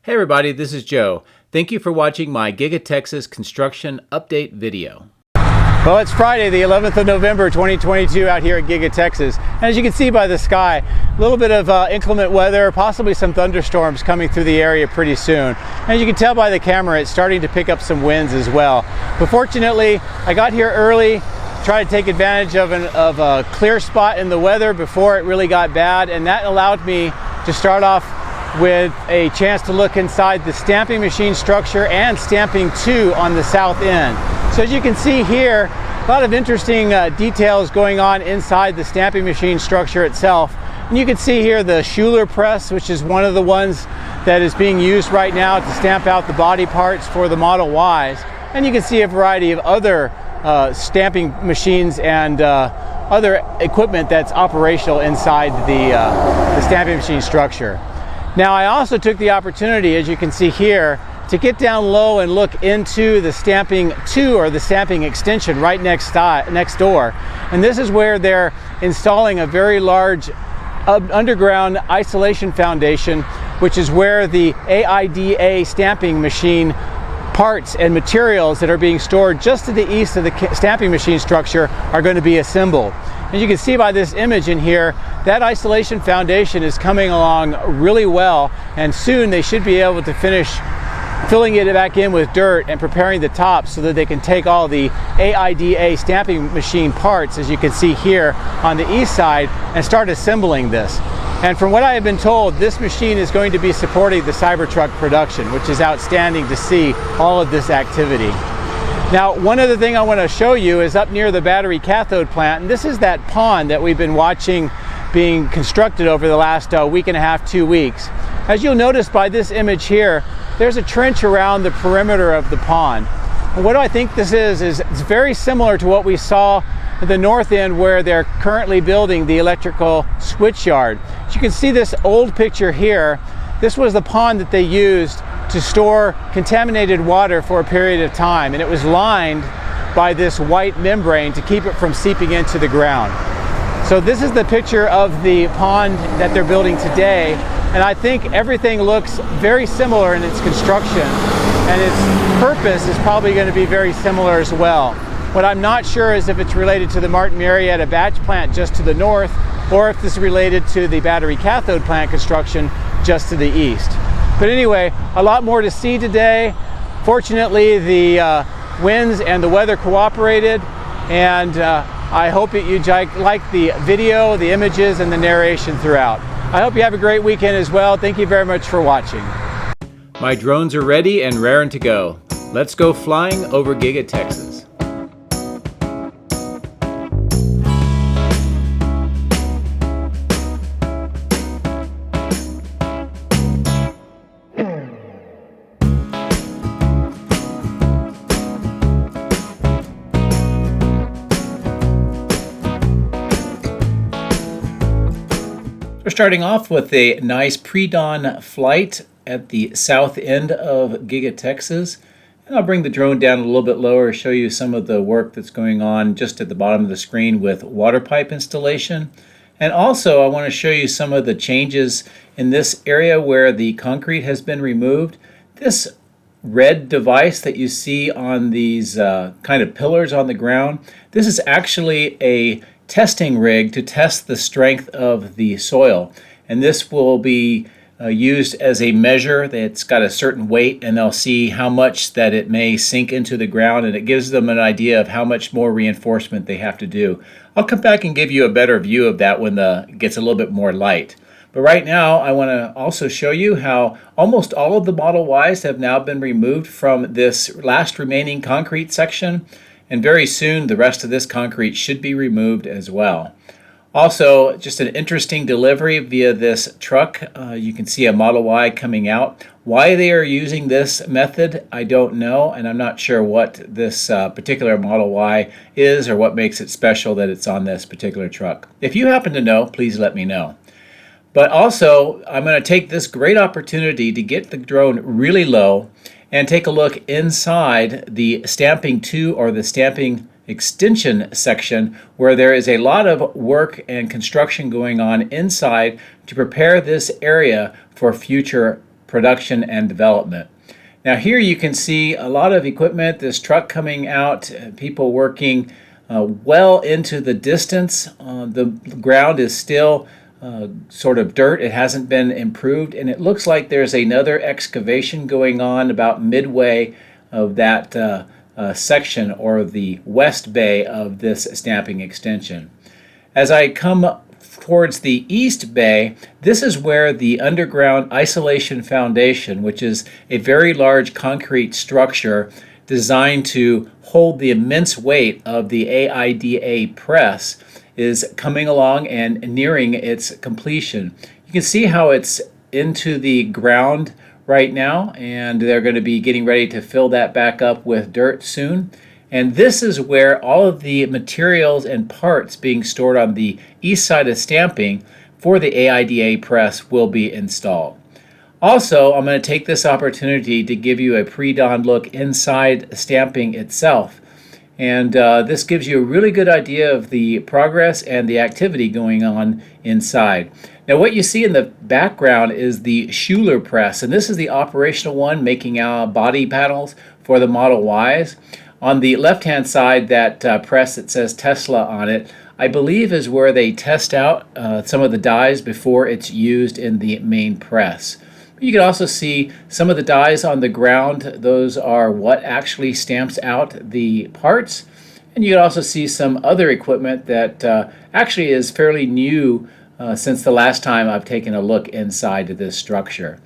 Hey everybody, this is Joe. Thank you for watching my Giga-Texas construction update video. Well, it's Friday, the 11th of November, 2022 out here at Giga-Texas. And as you can see by the sky, a little bit of inclement weather, possibly some thunderstorms coming through the area pretty soon. As you can tell by the camera, it's starting to pick up some winds as well. But fortunately, I got here early, tried to take advantage of a clear spot in the weather before it really got bad, and that allowed me to start off with a chance to look inside the stamping machine structure and stamping 2 on the south end. So as you can see here, a lot of interesting details going on inside the stamping machine structure itself. And you can see here the Schuler press, which is one of the ones that is being used right now to stamp out the body parts for the Model Ys. And you can see a variety of other stamping machines and other equipment that's operational inside the stamping machine structure. Now, I also took the opportunity, as you can see here, to get down low and look into the stamping 2 or the stamping extension right next door. And this is where they're installing a very large underground isolation foundation, which is where the AIDA stamping machine parts and materials that are being stored just to the east of the stamping machine structure are going to be assembled. As you can see by this image in here, that isolation foundation is coming along really well, and soon they should be able to finish filling it back in with dirt and preparing the top so that they can take all the AIDA stamping machine parts, as you can see here on the east side, and start assembling this. And from what I have been told, this machine is going to be supporting the Cybertruck production, which is outstanding to see all of this activity. Now, one other thing I want to show you is up near the battery cathode plant, and this is that pond that we've been watching being constructed over the last week and a half, 2 weeks. As you'll notice by this image here, there's a trench around the perimeter of the pond. And what I think this is it's very similar to what we saw at the north end where they're currently building the electrical switchyard. As you can see this old picture here, this was the pond that they used to store contaminated water for a period of time, and it was lined by this white membrane to keep it from seeping into the ground. So this is the picture of the pond that they're building today, and I think everything looks very similar in its construction, and its purpose is probably going to be very similar as well. What I'm not sure is if it's related to the Martin Marietta batch plant just to the north, or if this is related to the battery cathode plant construction just to the east. But anyway, a lot more to see today. Fortunately, the winds and the weather cooperated, and I hope that you like the video, the images, and the narration throughout. I hope you have a great weekend as well. Thank you very much for watching. My drones are ready and raring to go. Let's go flying over Giga-Texas. We're starting off with a nice pre-dawn flight at the south end of Giga-Texas. And I'll bring the drone down a little bit lower, show you some of the work that's going on just at the bottom of the screen with water pipe installation. And also I want to show you some of the changes in this area where the concrete has been removed. This red device that you see on these kind of pillars on the ground, this is actually a testing rig to test the strength of the soil, and this will be used as a measure that's got a certain weight, and they'll see how much that it may sink into the ground, and it gives them an idea of how much more reinforcement they have to do. I'll come back and give you a better view of that when it gets a little bit more light. But right now I want to also show you how almost all of the Model Ys have now been removed from this last remaining concrete section. And very soon the rest of this concrete should be removed as well. Also, just an interesting delivery via this truck. You can see a Model Y coming out. Why they are using this method, I don't know, and I'm not sure what this particular Model Y is or what makes it special that it's on this particular truck. If you happen to know, please let me know. But also, I'm going to take this great opportunity to get the drone really low and take a look inside the stamping 2 or the stamping extension section, where there is a lot of work and construction going on inside to prepare this area for future production and development. Now here you can see a lot of equipment, this truck coming out, people working well into the distance. The ground is still sort of dirt. It hasn't been improved, and it looks like there's another excavation going on about midway of that section, or the west bay of this stamping extension. As I come towards the east bay, this is where the underground isolation foundation, which is a very large concrete structure designed to hold the immense weight of the AIDA press, is coming along and nearing its completion. You can see how it's into the ground right now, and they're going to be getting ready to fill that back up with dirt soon. And this is where all of the materials and parts being stored on the east side of stamping for the AIDA press will be installed. Also, I'm going to take this opportunity to give you a pre-dawn look inside stamping itself. And this gives you a really good idea of the progress and the activity going on inside. Now what you see in the background is the Schuler press, and this is the operational one making body panels for the Model Ys. On the left-hand side, that press that says Tesla on it, I believe is where they test out some of the dies before it's used in the main press. You can also see some of the dies on the ground. Those are what actually stamps out the parts. And you can also see some other equipment that actually is fairly new since the last time I've taken a look inside this structure.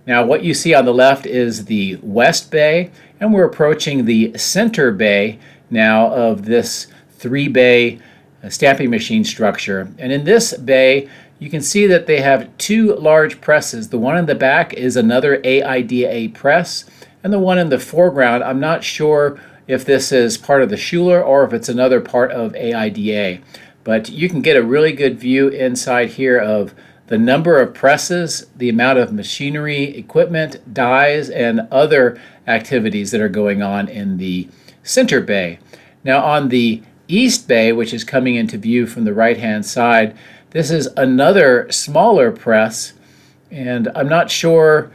Now what you see on the left is the west bay, and we're approaching the center bay now of this 3-bay stamping machine structure. And in this bay, you can see that they have two large presses. The one in the back is another AIDA press, and the one in the foreground, I'm not sure if this is part of the Schuler or if it's another part of AIDA. But you can get a really good view inside here of the number of presses, the amount of machinery, equipment, dies, and other activities that are going on in the center bay. Now on the east bay, which is coming into view from the right-hand side, this is another smaller press, and I'm not sure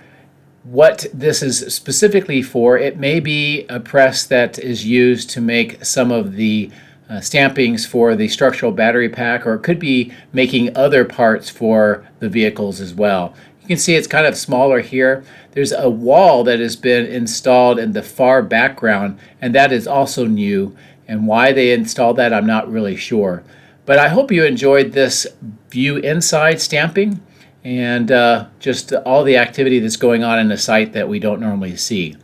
what this is specifically for. It may be a press that is used to make some of the stampings for the structural battery pack, or it could be making other parts for the vehicles as well. You can see it's kind of smaller here. There's a wall that has been installed in the far background, and that is also new, and why they installed that I'm not really sure. But I hope you enjoyed this view inside stamping and just all the activity that's going on in the site that we don't normally see.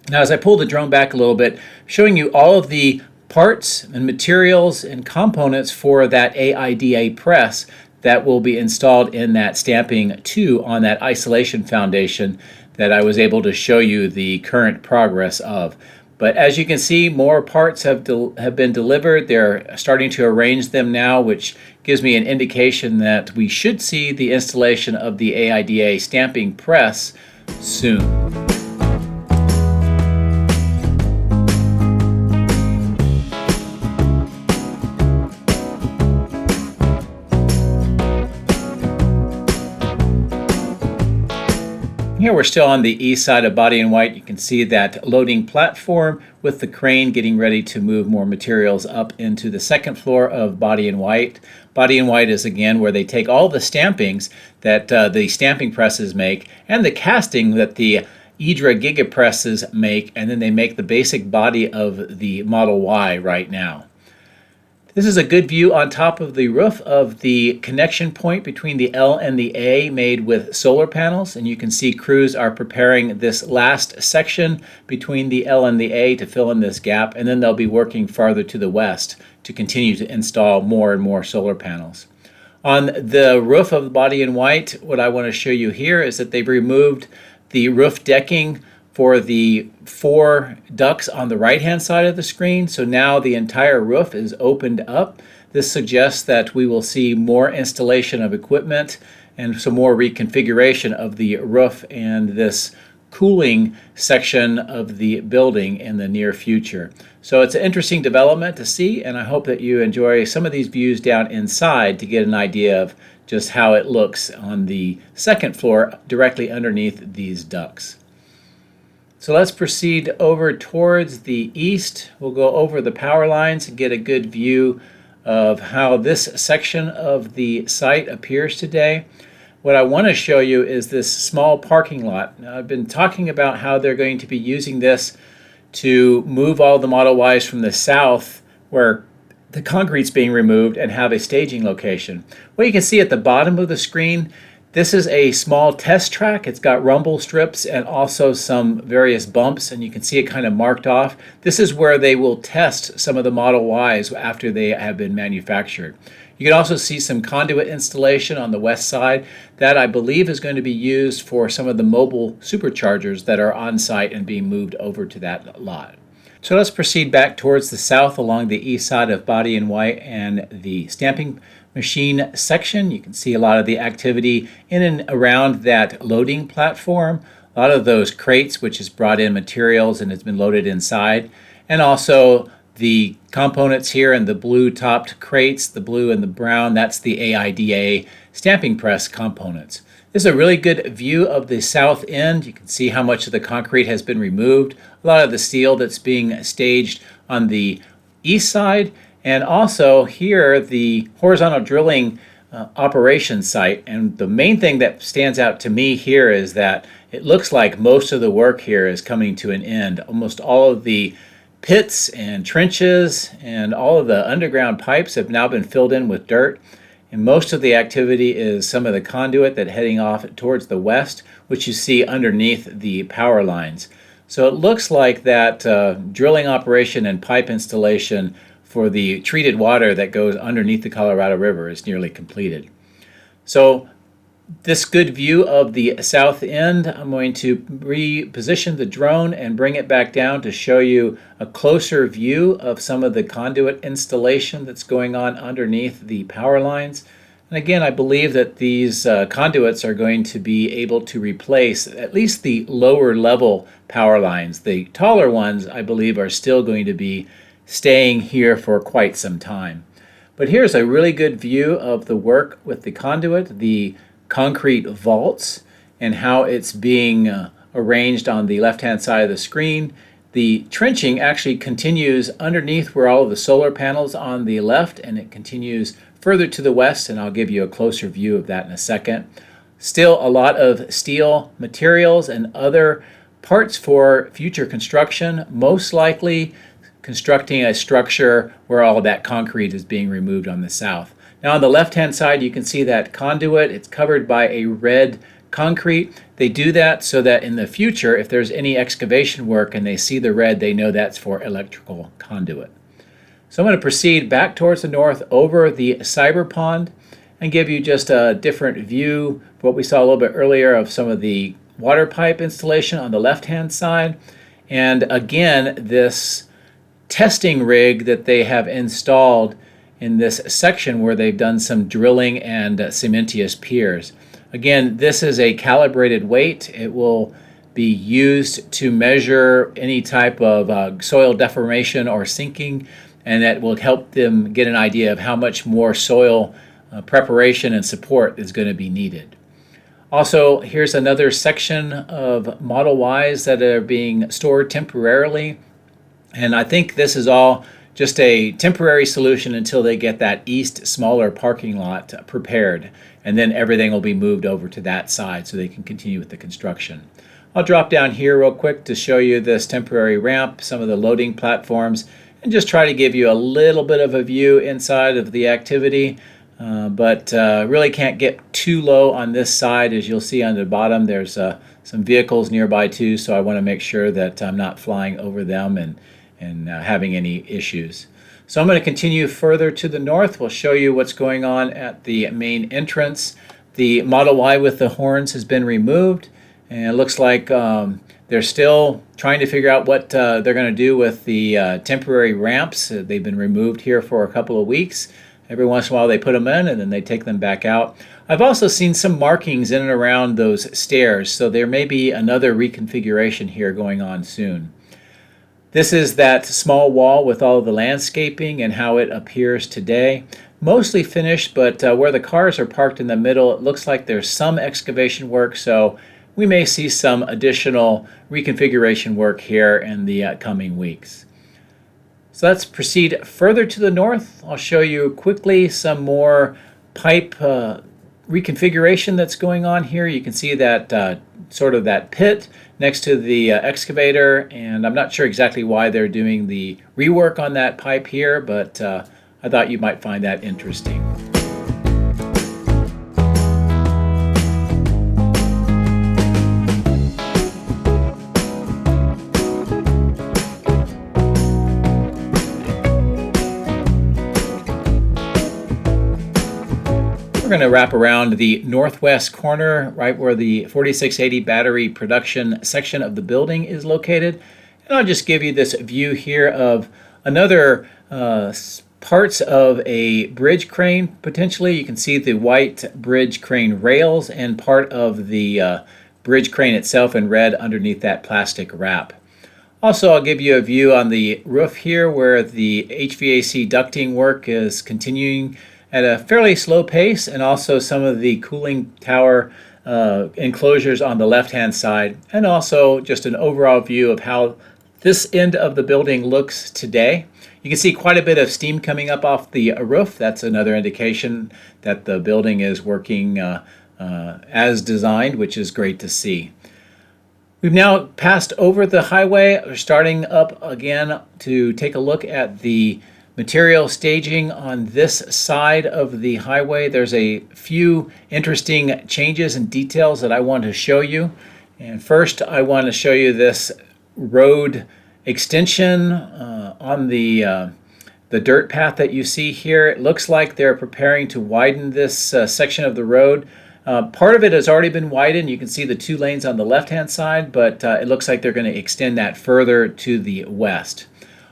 Now as I pull the drone back a little bit, showing you all of the parts and materials and components for that AIDA press that will be installed in that stamping 2 on that isolation foundation that I was able to show you the current progress of. But as you can see, more parts have been delivered. They're starting to arrange them now, which gives me an indication that we should see the installation of the AIDA stamping press soon. Here we're still on the east side of Body in White. You can see that loading platform with the crane getting ready to move more materials up into the second floor of Body in White. Body in White is again where they take all the stampings that the stamping presses make and the casting that the AIDA Giga presses make, and then they make the basic body of the Model Y right now. This is a good view on top of the roof of the connection point between the L and the A made with solar panels, and you can see crews are preparing this last section between the L and the A to fill in this gap, and then they'll be working farther to the west to continue to install more and more solar panels. On the roof of the Body in White, what I want to show you here is that they've removed the roof decking for the 4 ducts on the right-hand side of the screen. So now the entire roof is opened up. This suggests that we will see more installation of equipment and some more reconfiguration of the roof and this cooling section of the building in the near future. So it's an interesting development to see, and I hope that you enjoy some of these views down inside to get an idea of just how it looks on the second floor directly underneath these ducts. So let's proceed over towards the east. We'll go over the power lines and get a good view of how this section of the site appears today. What I want to show you is this small parking lot. Now, I've been talking about how they're going to be using this to move all the Model Ys from the south where the concrete's being removed and have a staging location. What you can see at the bottom of the screen, this is a small test track. It's got rumble strips and also some various bumps, and you can see it kind of marked off. This is where they will test some of the Model Ys after they have been manufactured. You can also see some conduit installation on the west side. That, I believe, is going to be used for some of the mobile superchargers that are on site and being moved over to that lot. So let's proceed back towards the south along the east side of Body in White and the stamping machine section. You can see a lot of the activity in and around that loading platform. A lot of those crates, which has brought in materials and has been loaded inside, and also the components here in the blue topped crates, the blue and the brown, that's the AIDA stamping press components. This is a really good view of the south end. You can see how much of the concrete has been removed, a lot of the steel that's being staged on the east side, and also here the horizontal drilling operation site. And the main thing that stands out to me here is that it looks like most of the work here is coming to an end. Almost all of the pits and trenches and all of the underground pipes have now been filled in with dirt. And most of the activity is some of the conduit that heading off towards the west, which you see underneath the power lines. So it looks like that drilling operation and pipe installation for the treated water that goes underneath the Colorado River is nearly completed. So this good view of the south end, I'm going to reposition the drone and bring it back down to show you a closer view of some of the conduit installation that's going on underneath the power lines. And again, I believe that these conduits are going to be able to replace at least the lower level power lines. The taller ones, I believe, are still going to be staying here for quite some time. But here's a really good view of the work with the conduit, the concrete vaults, and how it's being arranged on the left-hand side of the screen. The trenching actually continues underneath where all of the solar panels on the left, and it continues further to the west, and I'll give you a closer view of that in a second. Still a lot of steel materials and other parts for future construction, most likely constructing a structure where all of that concrete is being removed on the south. Now on the left-hand side, you can see that conduit. It's covered by a red concrete. They do that so that in the future, if there's any excavation work and they see the red, they know that's for electrical conduit. So I'm going to proceed back towards the north over the cyber pond and give you just a different view of what we saw a little bit earlier of some of the water pipe installation on the left-hand side. And again, this testing rig that they have installed in this section where they've done some drilling and cementitious piers. Again, this is a calibrated weight. It will be used to measure any type of soil deformation or sinking, and that will help them get an idea of how much more soil preparation and support is going to be needed. Also, here's another section of Model Ys that are being stored temporarily, and I think this is all just a temporary solution until they get that east smaller parking lot prepared, and then everything will be moved over to that side so they can continue with the construction. I'll drop down here real quick to show you this temporary ramp, some of the loading platforms, and just try to give you a little bit of a view inside of the activity, but really can't get too low on this side. As you'll see on the bottom, there's some vehicles nearby too, so I want to make sure that I'm not flying over them and having any issues. So I'm going to continue further to the north. We'll show you what's going on at the main entrance. The Model Y with the horns has been removed, and it looks like they're still trying to figure out what they're going to do with the temporary ramps. They've been removed here for a couple of weeks. Every once in a while they put them in and then they take them back out. I've also seen some markings in and around those stairs, so there may be another reconfiguration here going on soon. This is that small wall with all of the landscaping and how it appears today. mostly finished, but where the cars are parked in the middle, it looks like there's some excavation work, so we may see some additional reconfiguration work here in the coming weeks. So let's proceed further to the north. I'll show you quickly some more pipe reconfiguration that's going on here. You can see that sort of that pit next to the excavator, and I'm not sure exactly why they're doing the rework on that pipe here, but I thought you might find that interesting. We're going to wrap around the northwest corner, right where the 4680 battery production section of the building is located. And I'll just give you this view here of another parts of a bridge crane, potentially. You can see the white bridge crane rails and part of the bridge crane itself in red underneath that plastic wrap. Also, I'll give you a view on the roof here where the HVAC ducting work is continuing at a fairly slow pace, and also some of the cooling tower enclosures on the left-hand side, and also just an overall view of how this end of the building looks today. You can see quite a bit of steam coming up off the roof. That's another indication that the building is working as designed, which is great to see. We've now passed over the highway. We're starting up again to take a look at the material staging on this side of the highway. There's a few interesting changes and details that I want to show you. And first, I want to show you this road extension on the dirt path that you see here. It looks like they're preparing to widen this section of the road. Part of it has already been widened. You can see the 2 lanes on the left-hand side, but it looks like they're going to extend that further to the west.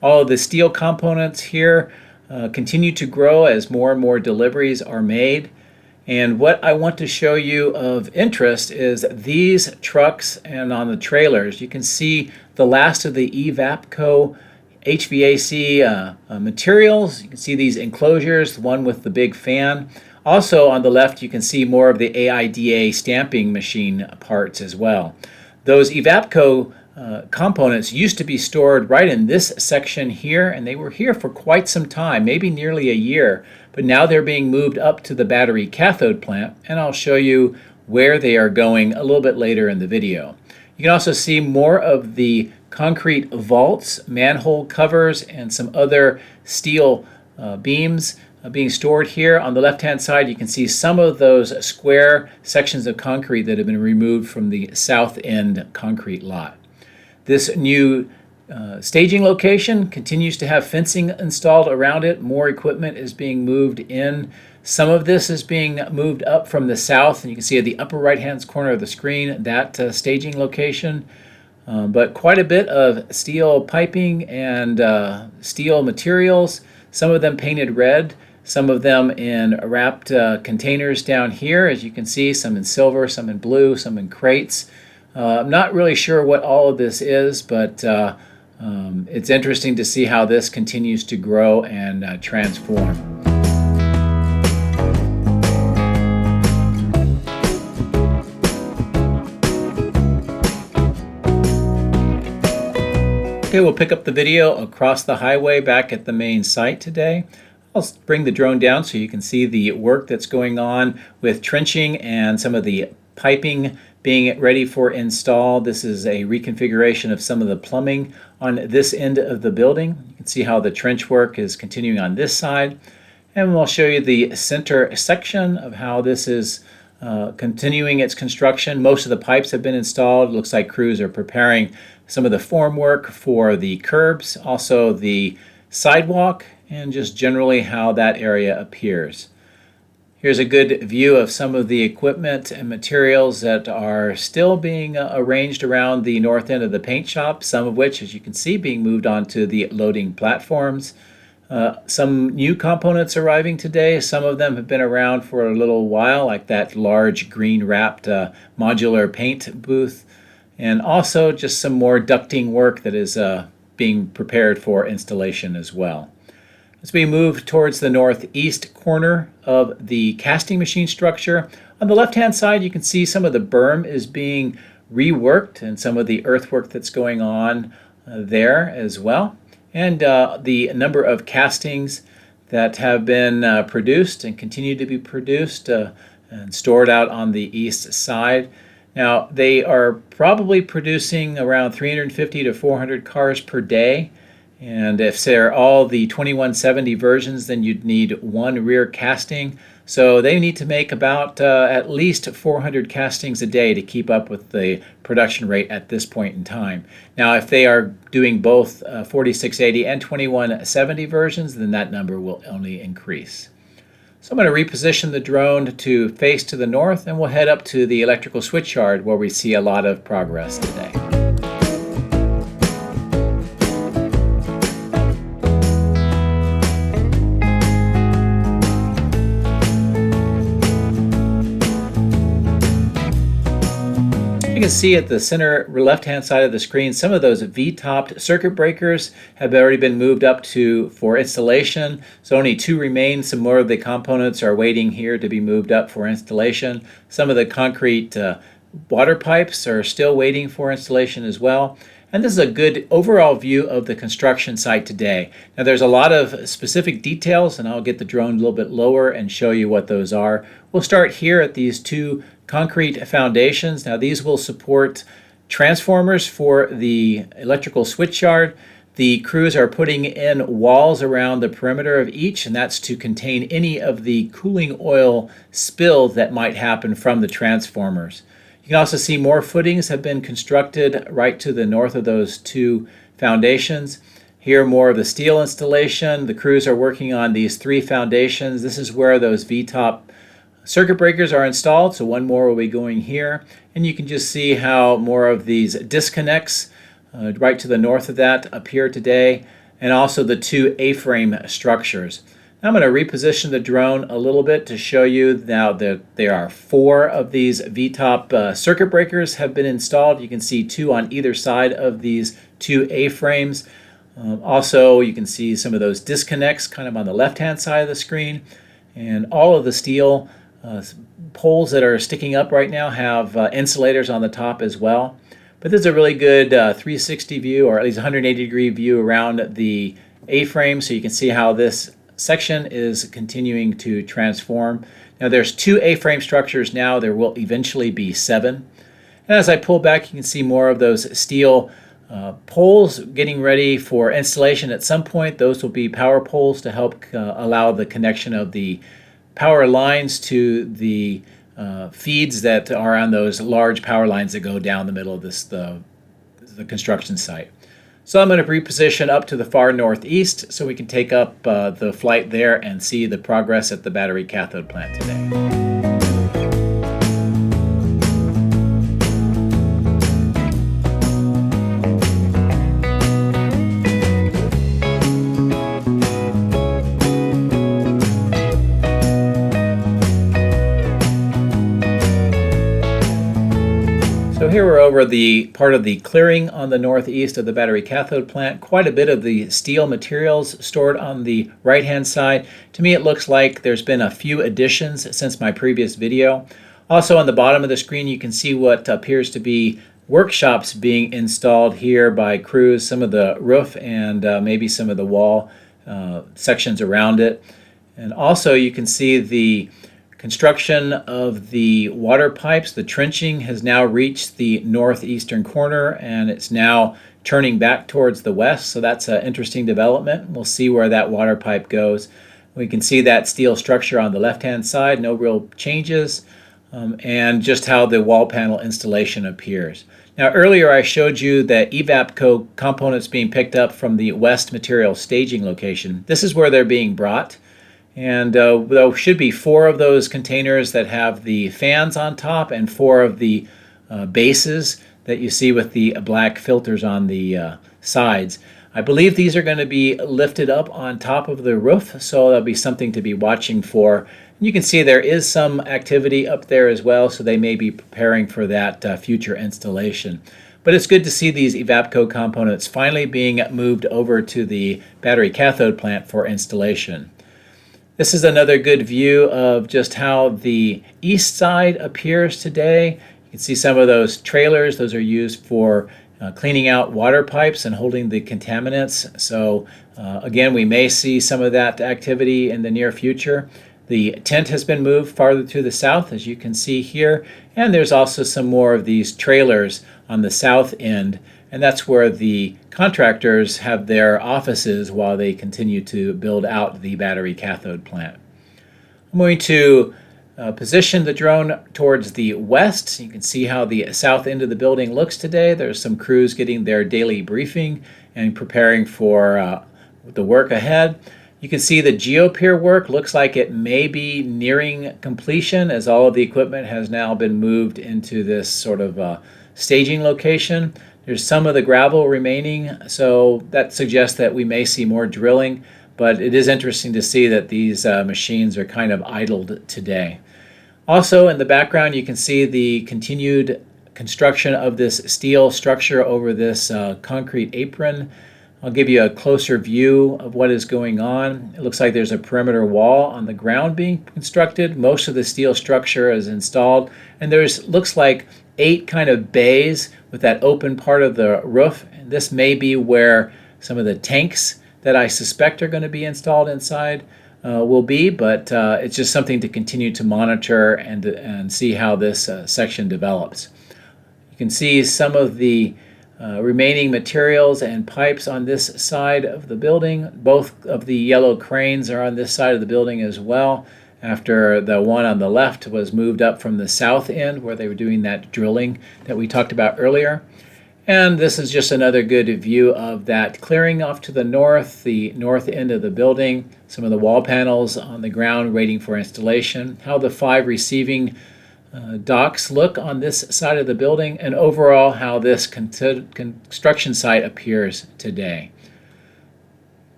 All of the steel components here continue to grow as more and more deliveries are made. And what I want to show you of interest is these trucks and on the trailers. You can see the last of the Evapco HVAC materials. You can see these enclosures, the one with the big fan. Also on the left, you can see more of the AIDA stamping machine parts as well. Those Evapco components used to be stored right in this section here, and they were here for quite some time, maybe nearly a year, but now they're being moved up to the battery cathode plant, and I'll show you where they are going a little bit later in the video. You can also see more of the concrete vaults, manhole covers, and some other steel beams being stored here. On the left-hand side, you can see some of those square sections of concrete that have been removed from the south end concrete lot. This new staging location continues to have fencing installed around it. More equipment is being moved in. Some of this is being moved up from the south, and you can see at the upper right-hand corner of the screen that staging location. But quite a bit of steel piping and steel materials, some of them painted red, some of them in wrapped containers down here, as you can see, some in silver, some in blue, some in crates. I'm not really sure what all of this is, but it's interesting to see how this continues to grow and transform. Okay, we'll pick up the video across the highway back at the main site today. I'll bring the drone down so you can see the work that's going on with trenching and some of the piping being ready for install. This is a reconfiguration of some of the plumbing on this end of the building. You can see how the trench work is continuing on this side. And we'll show you the center section of how this is continuing its construction. Most of the pipes have been installed. It looks like crews are preparing some of the formwork for the curbs, also the sidewalk, and just generally how that area appears. Here's a good view of some of the equipment and materials that are still being arranged around the north end of the paint shop, some of which, as you can see, being moved onto the loading platforms. Some new components arriving today. Some of them have been around for a little while, like that large green wrapped modular paint booth, and also just some more ducting work that is being prepared for installation as well. As we move towards the northeast corner of the casting machine structure, on the left-hand side you can see some of the berm is being reworked and some of the earthwork that's going on there as well. And the number of castings that have been produced and continue to be produced and stored out on the east side. Now, they are probably producing around 350 to 400 cars per day. And if they're all the 2170 versions, then you'd need one rear casting. So they need to make about at least 400 castings a day to keep up with the production rate at this point in time. Now, if they are doing both 4680 and 2170 versions, then that number will only increase. So I'm going to reposition the drone to face to the north, and we'll head up to the electrical switchyard where we see a lot of progress today. You can see at the center left-hand side of the screen, some of those V-topped circuit breakers have already been moved up for installation. So only two remain. Some more of the components are waiting here to be moved up for installation. Some of the concrete water pipes are still waiting for installation as well. And this is a good overall view of the construction site today. Now there's a lot of specific details, and I'll get the drone a little bit lower and show you what those are. We'll start here at these two concrete foundations. Now these will support transformers for the electrical switchyard. The crews are putting in walls around the perimeter of each, and that's to contain any of the cooling oil spill that might happen from the transformers. You can also see more footings have been constructed right to the north of those two foundations. Here more of the steel installation. The crews are working on these three foundations. This is where those V-top circuit breakers are installed, so one more will be going here. And you can just see how more of these disconnects right to the north of that appear today, and also the two A-frame structures. Now I'm going to reposition the drone a little bit to show you now that there are four of these V-top circuit breakers have been installed. You can see two on either side of these two A-frames. Also, you can see some of those disconnects kind of on the left-hand side of the screen. And all of the steel poles that are sticking up right now have insulators on the top as well. But this is a really good 360 view, or at least 180 degree view around the A-frame, so you can see how this section is continuing to transform. Now there's two A-frame structures now. There will eventually be 7. And as I pull back, you can see more of those steel poles getting ready for installation at some point. Those will be power poles to help allow the connection of the power lines to the feeds that are on those large power lines that go down the middle of the construction site. So I'm going to reposition up to the far northeast so we can take up the flight there and see the progress at the battery cathode plant today. So here we're over the part of the clearing on the northeast of the battery cathode plant. Quite a bit of the steel materials stored on the right-hand side. To me, it looks like there's been a few additions since my previous video. Also on the bottom of the screen, you can see what appears to be workshops being installed here by crews, some of the roof and maybe some of the wall sections around it. And also you can see the construction of the water pipes. The trenching has now reached the northeastern corner, and it's now turning back towards the west, so that's an interesting development. We'll see where that water pipe goes. We can see that steel structure on the left-hand side, no real changes, and just how the wall panel installation appears. Now earlier I showed you the evap components being picked up from the west material staging location. This is where they're being brought. And there should be 4 of those containers that have the fans on top and 4 of the bases that you see with the black filters on the sides. I believe these are going to be lifted up on top of the roof, so that'll be something to be watching for. And you can see there is some activity up there as well, so they may be preparing for that future installation. But it's good to see these Evapco components finally being moved over to the battery cathode plant for installation. This is another good view of just how the east side appears today. You can see some of those trailers. Those are used for cleaning out water pipes and holding the contaminants. So again, we may see some of that activity in the near future. The tent has been moved farther to the south, as you can see here, and there's also some more of these trailers on the south end, and that's where the contractors have their offices while they continue to build out the battery cathode plant. I'm going to position the drone towards the west. You can see how the south end of the building looks today. There's some crews getting their daily briefing and preparing for the work ahead. You can see the geopier work looks like it may be nearing completion, as all of the equipment has now been moved into this sort of staging location. There's some of the gravel remaining, so that suggests that we may see more drilling, but it is interesting to see that these machines are kind of idled today. Also in the background you can see the continued construction of this steel structure over this concrete apron. I'll give you a closer view of what is going on. It looks like there's a perimeter wall on the ground being constructed. Most of the steel structure is installed, and there's looks like 8 kind of bays with that open part of the roof. And this may be where some of the tanks that I suspect are going to be installed inside will be, but it's just something to continue to monitor and see how this section develops. You can see some of the remaining materials and pipes on this side of the building. Both of the yellow cranes are on this side of the building as well, after the one on the left was moved up from the south end where they were doing that drilling that we talked about earlier. And this is just another good view of that clearing off to the north end of the building, some of the wall panels on the ground waiting for installation, how the 5 receiving docks look on this side of the building, and overall how this construction site appears today.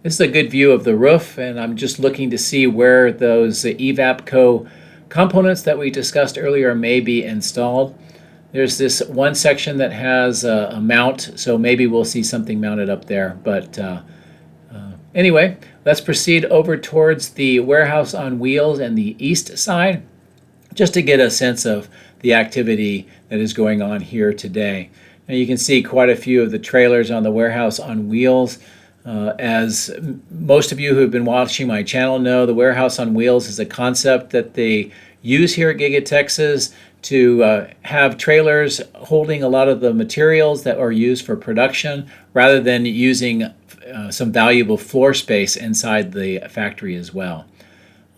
This is a good view of the roof, and I'm just looking to see where those Evapco components that we discussed earlier may be installed. There's this one section that has a mount, so maybe we'll see something mounted up there. But anyway, let's proceed over towards the warehouse on wheels and the east side, just to get a sense of the activity that is going on here today. Now you can see quite a few of the trailers on the warehouse on wheels. As most of you who have been watching my channel know, the warehouse on wheels is a concept that they use here at Giga-Texas to have trailers holding a lot of the materials that are used for production, rather than using some valuable floor space inside the factory as well.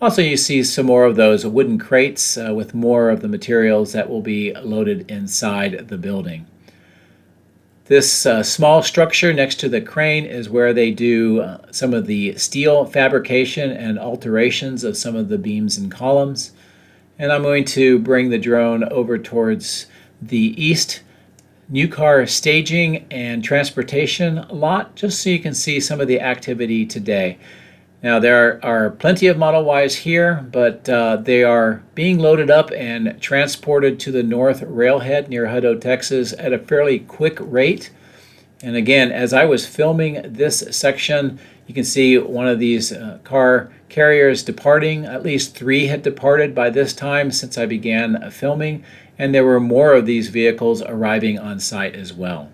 Also, you see some more of those wooden crates with more of the materials that will be loaded inside the building. This small structure next to the crane is where they do some of the steel fabrication and alterations of some of the beams and columns. And I'm going to bring the drone over towards the east new car staging and transportation lot, just so you can see some of the activity today. Now there are plenty of Model Ys here, but they are being loaded up and transported to the north railhead near Hutto, Texas at a fairly quick rate. And again, as I was filming this section, you can see one of these car carriers departing. At least 3 had departed by this time since I began filming, and there were more of these vehicles arriving on site as well.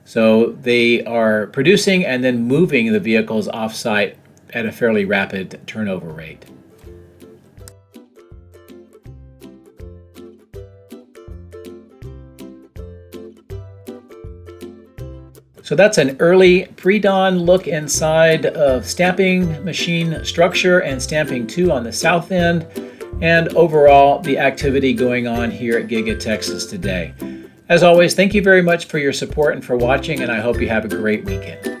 So they are producing and then moving the vehicles off site at a fairly rapid turnover rate. So that's an early pre-dawn look inside of stamping machine structure and stamping 2 on the south end, and overall the activity going on here at Giga-Texas today. As always, thank you very much for your support and for watching, and I hope you have a great weekend.